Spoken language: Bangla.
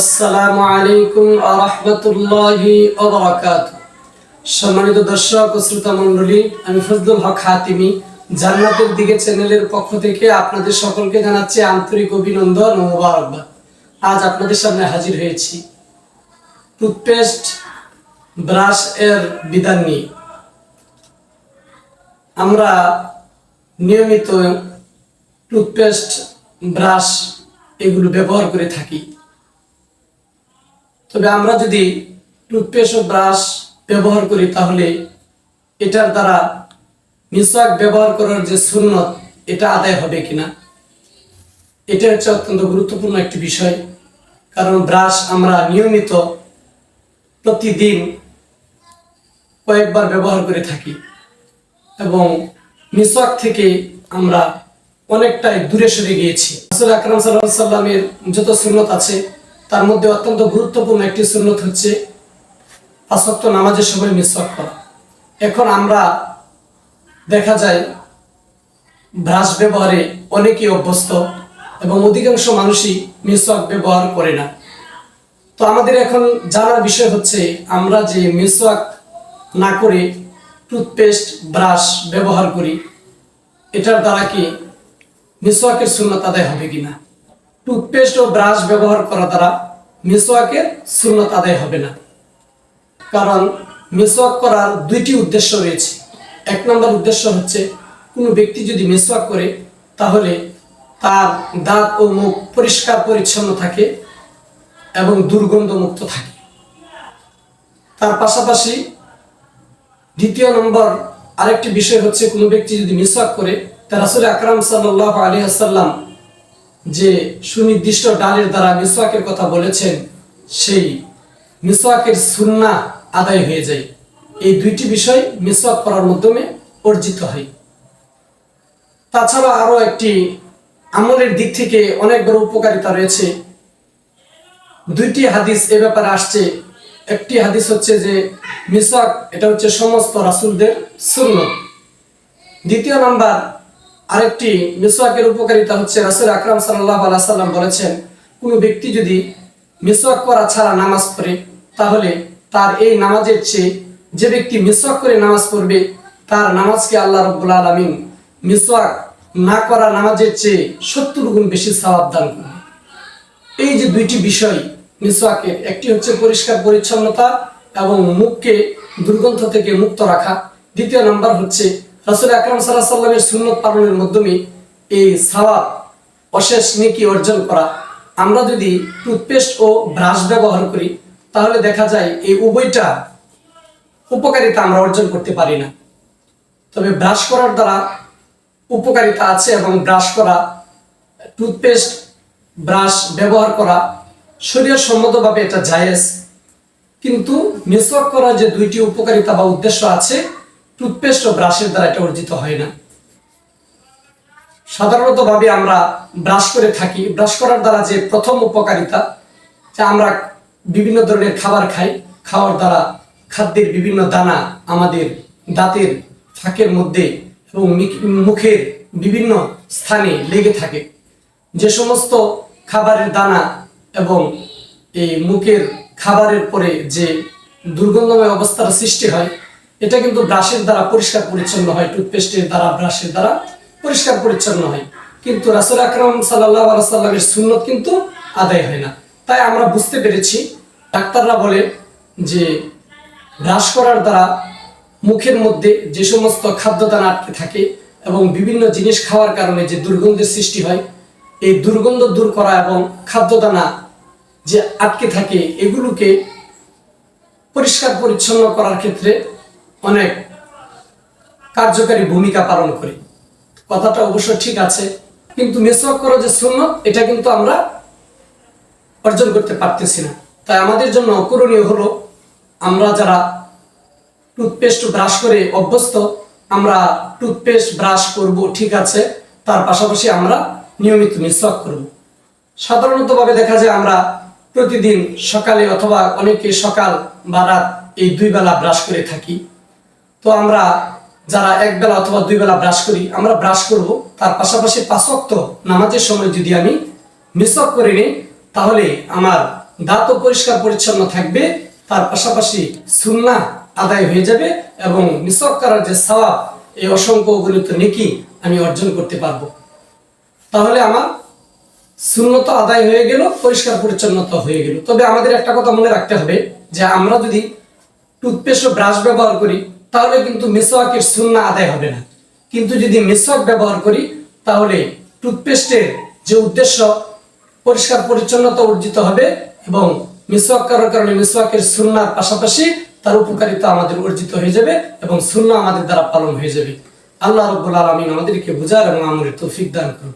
আসসালামু আলাইকুম ওয়া রাহমাতুল্লাহি ওয়া বারাকাতুহু। সম্মানিত দর্শক ও শ্রোতা মণ্ডলী, আমি ফজলুল হক হাতিমি জান্নাতের দিকে চ্যানেলের পক্ষ থেকে আপনাদের সকলকে জানাচ্ছি আন্তরিক অভিনন্দন ও মোবারকবাদ। আজ আপনাদের সামনে হাজির হয়েছি টুথপেস্ট ব্রাশ এর বিধান নিয়ে। আমরা নিয়মিত টুথপেস্ট ব্রাশ এগুলো ব্যবহার করে থাকি। তবে আমরা যদি টুথপেস্ট ও ব্রাশ ব্যবহার করি তাহলে এটার দ্বারা মিসওয়াক ব্যবহার করার যে সুন্নত এটা আদায় হবে কিনা, এটা হচ্ছে অত্যন্ত গুরুত্বপূর্ণ একটি বিষয়। কারণ ব্রাশ আমরা নিয়মিত প্রতিদিন কয়েকবার ব্যবহার করে থাকি এবং মিসওয়াক থেকে আমরা অনেকটাই দূরে সরে গিয়েছি। রাসূল আকরাম সাল্লাল্লাহু আলাইহি সাল্লামের যত সুন্নত আছে তার মধ্যে অত্যন্ত গুরুত্বপূর্ণ একটি সুন্নত হচ্ছে ৫ ওয়াক্ত নামাজের সময় মিসওয়াক করা। এখন আমরা দেখা যায় ব্রাশ ব্যবহারে অনেকেই অভ্যস্ত এবং অধিকাংশ মানুষই মিসওয়াক ব্যবহার করে না। তো আমাদের এখন জানার বিষয় হচ্ছে আমরা যে মিসওয়াক না করে টুথপেস্ট ব্রাশ ব্যবহার করি, এটার দ্বারা কি মিসওয়াকের সুন্নত আদায় হবে কিনা। টুথপেস্ট ও ব্রাশ ব্যবহার করা দ্বারা মিসওয়াকের সুন্নত আদায় হবে না। কারণ মিসওয়াক করার দুইটি উদ্দেশ্য রয়েছে। এক নম্বর উদ্দেশ্য হচ্ছে কোনো ব্যক্তি যদি মিসওয়াক করে তাহলে তার দাঁত ও মুখ পরিষ্কার পরিচ্ছন্ন থাকে এবং দুর্গন্ধ মুক্ত থাকে। তার পাশাপাশি দ্বিতীয় নম্বর আরেকটি বিষয় হচ্ছে কোনো ব্যক্তি যদি মিসওয়াক করে তা রাসূল আকরাম সাল্লাল্লাহু আলাইহি ওয়াসাল্লাম যে সুনির্দিষ্ট ডালের দ্বারা মিসওয়াকের কথা বলেছেন সেই মিসওয়াকের সুন্নাহ আদায় হয়ে যায়। এই দুইটি বিষয় মিসওয়াক করার মাধ্যমে অর্জিত হয়। তাছাড়া আরো একটি আমলের দিক থেকে অনেক বড় উপকারিতা রয়েছে। দুইটি হাদিস এ ব্যাপারে আসছে। একটি হাদিস হচ্ছে যে মিসওয়াক এটা হচ্ছে সমস্ত রাসূলদের সুন্নাহ। দ্বিতীয় নাম্বার আরেকটি মিসওয়াকের উপকারিতা হচ্ছে রাসূল আকরাম সাল্লাল্লাহু আলাইহি সাল্লাম বলেছেন কোনো ব্যক্তি যদি মিসওয়াক করা ছাড়া নামাজ পড়ে তাহলে তার এই নামাজের চেয়ে যে ব্যক্তি মিসওয়াক করে নামাজ পড়বে তার নামাজকে আল্লাহ রাব্বুল আলামিন মিসওয়াক না করা নামাজের চেয়ে ৭০ গুণ বেশি সওয়াব দান করবে। এই যে দুইটি বিষয় মিসওয়াকের, একটি হচ্ছে পরিষ্কার পরিচ্ছন্নতা এবং মুখকে দুর্গন্ধ থেকে মুক্ত রাখা, দ্বিতীয় নাম্বার হচ্ছে রাসূল আকরাম সাল্লাল্লাহু আলাইহি সাল্লামের সুন্নাত পালনের মাধ্যমে এই সওয়াব অশেষ নেকি অর্জন করা। আমরা যদি টুথপেস্ট ও ব্রাশ ব্যবহার করি তাহলে দেখা যায় এই উভয়টা উপকারিতা আমরা অর্জন করতে পারি না। তবে ব্রাশ করার দ্বারা উপকারিতা আছে এবং ব্রাশ করা টুথপেস্ট ব্রাশ ব্যবহার করা শরীয়ত সম্মতভাবে এটা জায়েজ। কিন্তু মিসওয়াক করার যে দুইটি উপকারিতা বা উদ্দেশ্য আছে টুথপেস্ট ও ব্রাশের দ্বারা এটা অর্জিত হয় না। সাধারণতভাবে আমরা ব্রাশ করে থাকি। ব্রাশ করার দ্বারা যে প্রথম উপকারিতা যে আমরা বিভিন্ন ধরনের খাবার খাই, খাওয়ার দ্বারা খাদ্যের বিভিন্ন দানা আমাদের দাঁতের ফাঁকের মধ্যে এবং মুখের বিভিন্ন স্থানে লেগে থাকে। যে সমস্ত খাবারের দানা এবং এই মুখের খাবারের পরে যে দুর্গন্ধময় অবস্থার সৃষ্টি হয় এটা কিন্তু ব্রাশের দ্বারা পরিষ্কার পরিচ্ছন্ন হয়, টুথপেস্টের দ্বারা ব্রাশের দ্বারা পরিষ্কার পরিচ্ছন্ন হয়। কিন্তু রাসূল আকরাম সাল্লাল্লাহু আলাইহি সাল্লামের সুন্নত কিন্তু আদায় হয় না। তাই আমরা বুঝতে পেরেছি ডাক্তাররা বলে যে ব্রাশ করার দ্বারা মুখের মধ্যে যে সমস্ত খাদ্যদানা আটকে থাকে এবং বিভিন্ন জিনিস খাওয়ার কারণে যে দুর্গন্ধের সৃষ্টি হয় এই দুর্গন্ধ দূর করা এবং খাদ্যদানা যে আটকে থাকে এগুলোকে পরিষ্কার পরিচ্ছন্ন করার ক্ষেত্রে অনেক কার্যকারী ভূমিকা পালন করে। কথাটা অবশ্য ঠিক আছে, কিন্তু মিসওয়াক করা যে সুন্নাত এটা কিন্তু আমরা অর্জন করতে পারতেছি না। তাই আমাদের জন্য করণীয় হলো আমরা যারা টুথপেস্ট ব্রাশ করে অভ্যস্ত আমরা টুথপেস্ট ব্রাশ করব ঠিক আছে, তার পাশাপাশি আমরা নিয়মিত মিসওয়াক করব। সাধারণতভাবে দেখা যায় আমরা প্রতিদিন সকালে অথবা অনেকে সকাল বা রাত এই দুই বেলা ব্রাশ করে থাকি। তো আমরা যারা এক বেলা অথবা দুই বেলা ব্রাশ করি আমরা ব্রাশ করব, তার পাশাপাশি ৫ ওয়াক্ত নামাজের সময় যদি আমি মিসওয়াক করে নিই তাহলে আমার দাঁতও পরিষ্কার পরিচ্ছন্ন থাকবে, তার পাশাপাশি সুন্নাহ আদায় হয়ে যাবে এবং মিসওয়াক করার যে সওয়াব, এই অসংখ্য অগণিত নেকি আমি অর্জন করতে পারবো। তাহলে আমার সুন্নত আদায় হয়ে গেল, পরিষ্কার পরিচ্ছন্নতা হয়ে গেল। তবে আমাদের একটা কথা মনে রাখতে হবে যে আমরা যদি টুথপেস্ট ও ব্রাশ ব্যবহার করি তাহলে কিন্তু মিসওয়াকের সুন্নাহ আদায় হবে না। কিন্তু যদি মিসওয়াক ব্যবহার করি তাহলে টুথপেস্টের যে উদ্দেশ্য পরিষ্কার পরিচ্ছন্নতা অর্জিত হবে এবং মিসওয়াক করার কারণে মিসওয়াকের সুন্নাহর পাশাপাশি তার উপকারিতা আমাদের অর্জিত হয়ে যাবে এবং সুন্নাহ আমাদের দ্বারা পালন হয়ে যাবে। আল্লাহ রাব্বুল আলামিন আমাদেরকে বুঝার এবং আমলের তৌফিক দান করুন।